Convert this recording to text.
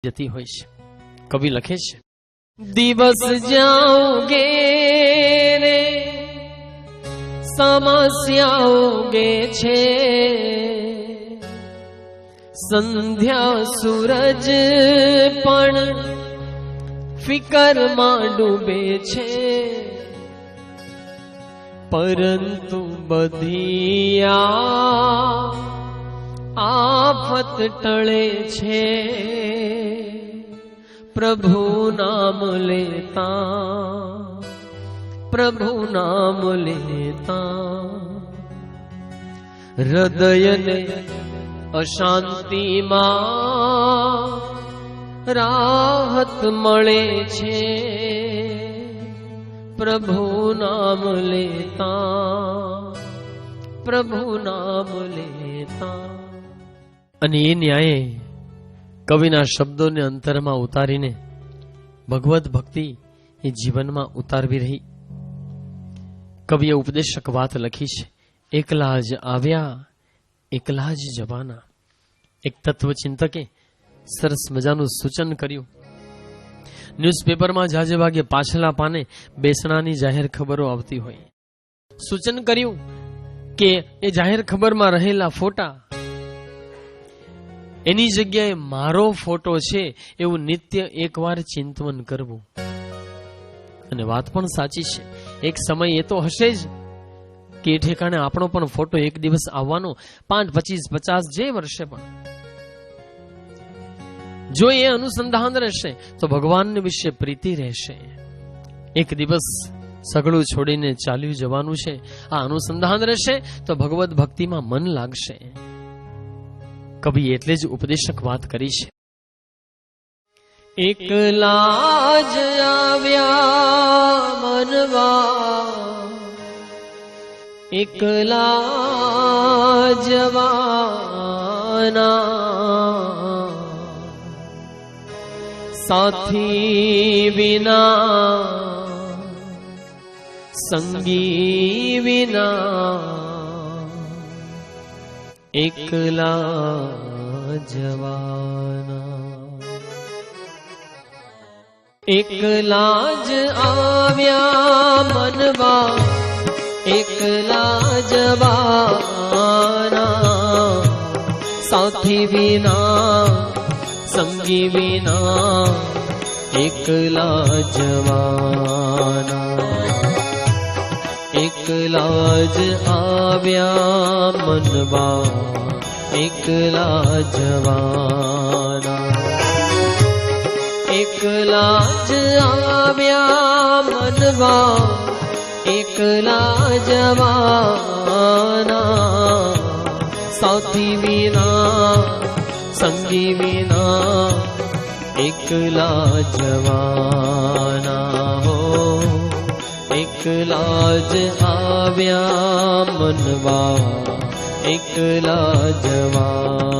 જતી હોય છે। કવિ લખે છે, દિવસ જાઓગે રે સમસ્યાઓગે છે, સંધ્યા સૂરજ પણ ફિકરમાં ડૂબે છે, પરંતુ બધી આફત ટળે છે, પ્રભુ નામ લેતા, પ્રભુ નામ લેતા, હૃદયને અશાંતિમાં રાહત મળે છે, પ્રભુ નામ લેતા, પ્રભુ નામ લેતા। અને એ ન્યાયે કવિના શબ્દોને અંતરમાં ઉતારીને ભગવત ભક્તિ એ જીવનમાં ઉતારવી રહી। કવિએ ઉપદેશક વાત લખી છે, એકલા જ આવ્યા એકલા જ જવાના। એક તત્વચિંતકે સરસ મજાનું સૂચન કર્યું। ન્યૂઝપેપરમાં જાજે ભાગે પાછલા પાને બેસણાની જાહેર ખબરો આવતી હોય, સૂચન કર્યું કે એ જાહેર ખબરમાં રહેલા ફોટા એની જગ્યાએ મારો ફોટો છે એવું નિત્ય એકવાર ચિંતન કરવું। અને વાત પણ સાચી છે, એક સમય એ તો હશે જ કે એ ઠેકાણે આપણો પણ ફોટો એક દિવસ આવવાનો, 5, 25, 50 જે વર્ષે પણ। જો એ અનુસંધાન રહેશે તો ભગવાન વિશે પ્રીતિ રહેશે। એક દિવસ સગળું છોડીને ચાલ્યું જવાનું છે, આ અનુસંધાન રહેશે તો ભગવત ભક્તિમાં મન લાગશે। કવિ એટલે જ ઉપદેશક વાત કરી છે, એકલા જ આવ્યા મનવા એકલા જવાના, સાથી વિના સંગી વિના, એકલા જવાના। એકલા જ આવ્યા મનવા એકલા જવાના, સાથી વિના સંગી વિના, એકલા જવાના। એકલા જ આવ્યા મનવા એકલા જવાના, એકલા જ આવ્યા મનવા એકલા જવાના, સાથી વિના સંગી વિના, એકલા જવાના હો। એકલા જ આવ્યા મનવા એકલા જવાના।